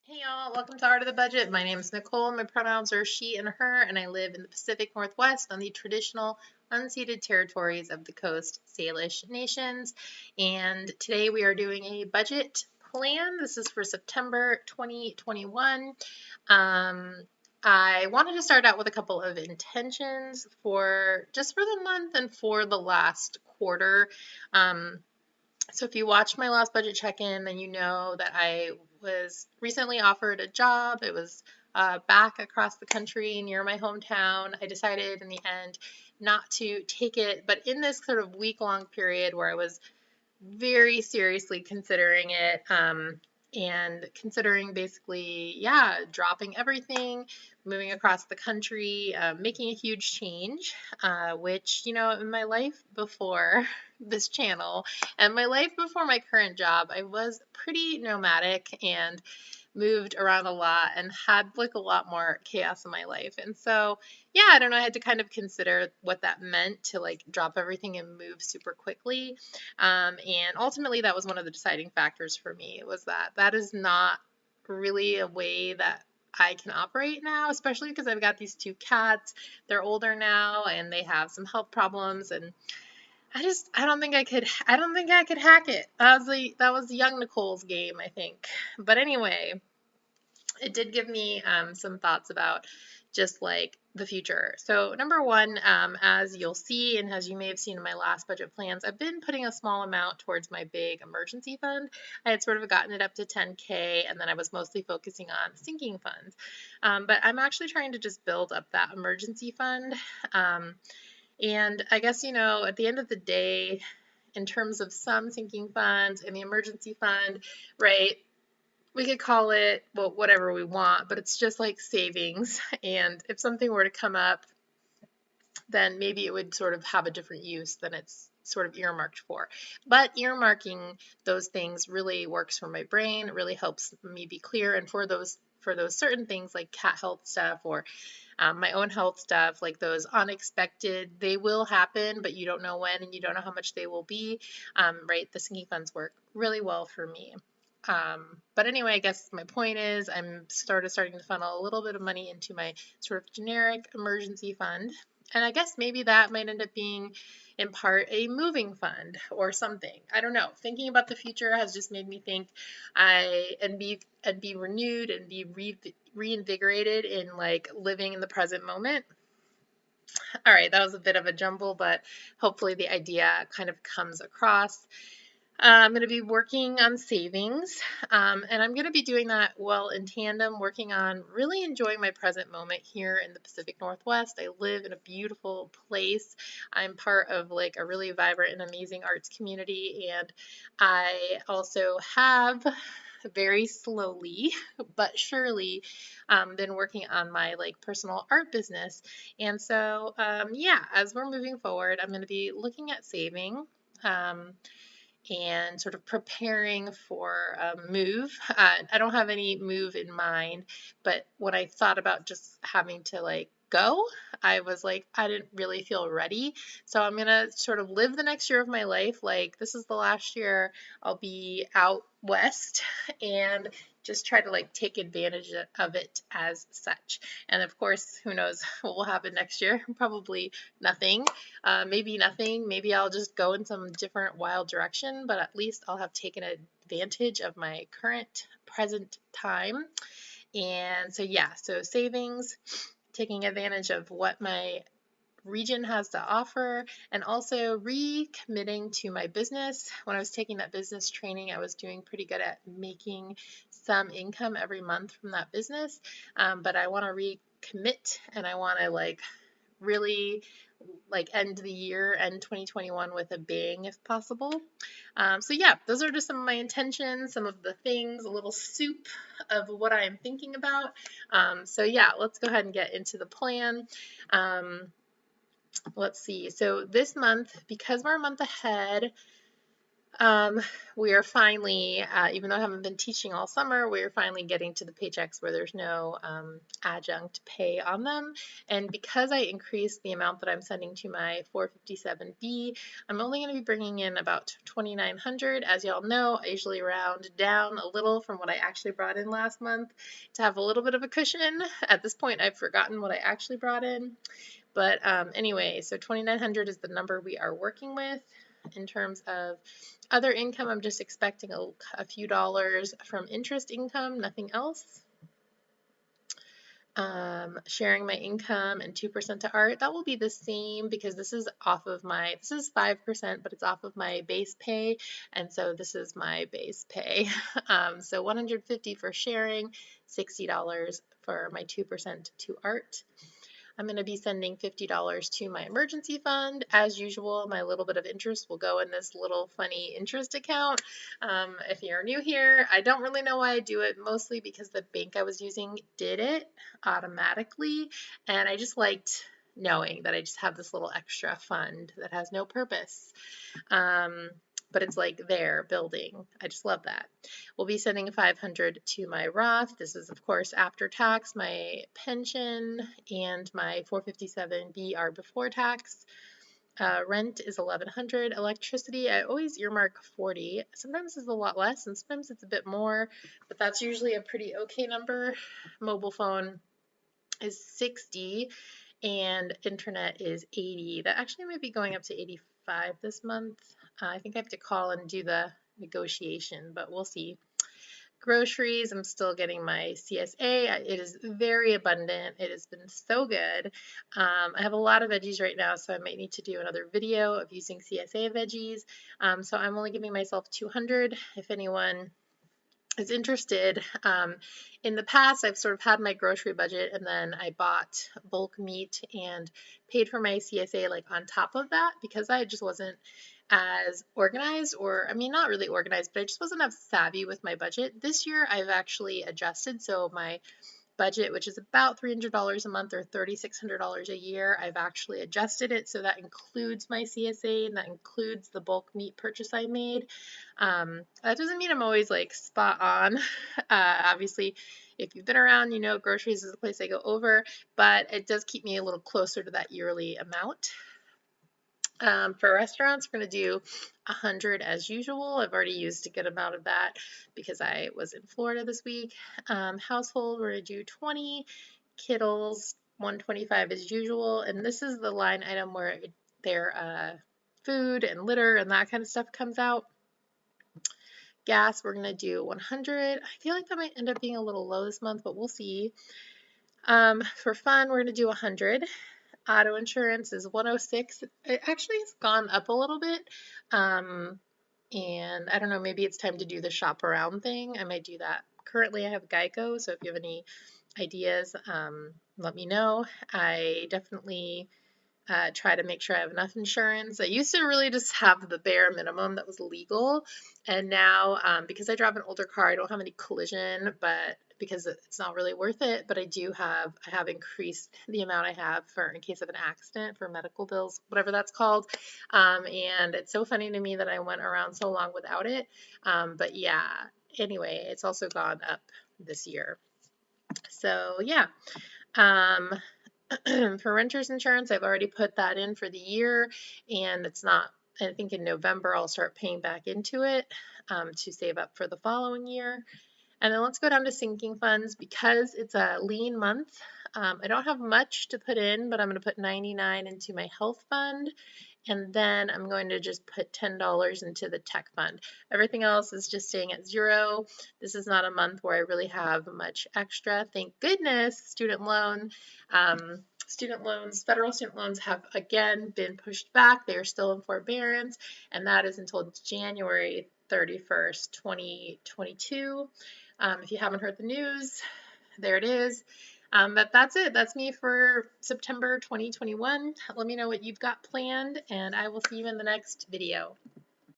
Hey y'all, welcome to Art of the Budget. My name is Nicole. My pronouns are she and her, and I live in the Pacific Northwest on the traditional unceded territories of the Coast Salish nations. And today we are doing a budget plan. This is for September 2021. I wanted to start out with a couple of intentions for just for the month and for the last quarter. So if you watched my last budget check-in, then you know that I was recently offered a job. It was back across the country near my hometown. I decided in the end not to take it, but in this sort of week-long period where I was very seriously considering it, and considering basically, yeah, dropping everything, moving across the country, making a huge change, which, in my life before this channel and my life before my current job, I was pretty nomadic and moved around a lot and had like a lot more chaos in my life. And so, yeah, I don't know, I had to kind of consider what that meant to like drop everything and move super quickly. And ultimately, that was one of the deciding factors for me. It was that is not really a way that I can operate now, especially because I've got these two cats. They're older now and they have some health problems, and I don't think I could hack it. That was young Nicole's game, I think. But anyway, it did give me some thoughts about just like the future. So number one, as you'll see, and as you may have seen in my last budget plans, I've been putting a small amount towards my big emergency fund. I had sort of gotten it up to 10K, and then I was mostly focusing on sinking funds. But I'm actually trying to just build up that emergency fund. And I guess, at the end of the day, in terms of some sinking funds and the emergency fund, right? We could call it, well, whatever we want, but it's just like savings. And if something were to come up, then maybe it would sort of have a different use than it's sort of earmarked for. But earmarking those things really works for my brain. It really helps me be clear. And for those certain things like cat health stuff or my own health stuff, like those unexpected, they will happen, but you don't know when and you don't know how much they will be, right? The sinking funds work really well for me. But anyway, I guess my point is I'm starting to funnel a little bit of money into my sort of generic emergency fund. And I guess maybe that might end up being in part a moving fund or something. I don't know. Thinking about the future has just made me think be renewed and be reinvigorated in like living in the present moment. All right, that was a bit of a jumble, but hopefully the idea kind of comes across. I'm going to be working on savings, and I'm going to be doing that well in tandem, working on really enjoying my present moment here in the Pacific Northwest. I live in a beautiful place. I'm part of like a really vibrant and amazing arts community, and I also have very slowly but surely been working on my like personal art business. And so, yeah, as we're moving forward, I'm going to be looking at saving. And sort of preparing for a move. I don't have any move in mind, but when I thought about just having to like go, I was like, I didn't really feel ready. So I'm gonna sort of live the next year of my life like this is the last year I'll be out west and just try to like take advantage of it as such. And of course, who knows what will happen next year? Probably nothing. Maybe nothing. Maybe I'll just go in some different wild direction, but at least I'll have taken advantage of my current present time. And so, yeah, so savings, taking advantage of what my region has to offer, and also recommitting to my business. When I was taking that business training, I was doing pretty good at making some income every month from that business, but I want to recommit and I want to like really like end 2021 with a bang if possible. So yeah, those are just some of my intentions, some of the things, a little soup of what I am thinking about. So yeah, let's go ahead and get into the plan. Let's see. So this month, because we're a month ahead, Um, we are finally, even though I haven't been teaching all summer, we are finally getting to the paychecks where there's no adjunct pay on them. And because I increased the amount that I'm sending to my 457B, I'm only going to be bringing in about 2,900. As y'all know, I usually round down a little from what I actually brought in last month to have a little bit of a cushion. At this point, I've forgotten what I actually brought in. But anyway, so 2,900 is the number we are working with. In terms of other income, I'm just expecting a few dollars from interest income, nothing else. Sharing my income and 2% to art, that will be the same because this is off of this is 5%, but it's off of my base pay. And so this is my base pay. So 150 for sharing, $60 for my 2% to art. I'm going to be sending $50 to my emergency fund. As usual, my little bit of interest will go in this little funny interest account. If you're new here, I don't really know why I do it, mostly because the bank I was using did it automatically, and I just liked knowing that I just have this little extra fund that has no purpose. But it's like there building. I just love that. We'll be sending 500 to my Roth. This is of course after tax. My pension and my 457B are before tax. Rent is 1,100. Electricity, I always earmark 40. Sometimes it's a lot less and sometimes it's a bit more, but that's usually a pretty okay number. Mobile phone is 60 and internet is 80. That actually might be going up to 85 this month. I think I have to call and do the negotiation, but we'll see. Groceries, I'm still getting my CSA. It is very abundant. It has been so good. I have a lot of veggies right now, so I might need to do another video of using CSA veggies. So I'm only giving myself 200. If anyone is interested. In the past, I've sort of had my grocery budget and then I bought bulk meat and paid for my CSA like on top of that because I just wasn't as organized, or I mean, not really organized, but I just wasn't as savvy with my budget. This year, I've actually adjusted. So my budget, which is about $300 a month or $3,600 a year, I've actually adjusted it. So that includes my CSA and that includes the bulk meat purchase I made. That doesn't mean I'm always like spot on. Obviously, if you've been around, you know groceries is a place I go over, but it does keep me a little closer to that yearly amount. For restaurants, we're going to do 100 as usual. I've already used a good amount of that because I was in Florida this week. Household, we're going to do 20. Kittles, 125 as usual. And this is the line item where their food and litter and that kind of stuff comes out. Gas, we're going to do 100. I feel like that might end up being a little low this month, but we'll see. For fun, we're going to do 100. Auto insurance is 106. It actually has gone up a little bit. And I don't know, maybe it's time to do the shop around thing. I might do that. Currently, I have Geico, so if you have any ideas, let me know. I definitely try to make sure I have enough insurance. I used to really just have the bare minimum that was legal, and now because I drive an older car, I don't have any collision, but because it's not really worth it. But I have increased the amount I have for in case of an accident for medical bills, whatever that's called. And it's so funny to me that I went around so long without it. But yeah, anyway, it's also gone up this year. So yeah. Um, For renter's insurance, I've already put that in for the year, and it's not, I think in November I'll start paying back into it to save up for the following year. And then let's go down to sinking funds because it's a lean month. I don't have much to put in, but I'm going to put 99 into my health fund. And then I'm going to just put $10 into the tech fund. Everything else is just staying at zero. This is not a month where I really have much extra. Thank goodness, student loans, federal student loans have again been pushed back. They are still in forbearance, and that is until January 31st, 2022. If you haven't heard the news, there it is. But that's it. That's me for September 2021. Let me know what you've got planned, and I will see you in the next video.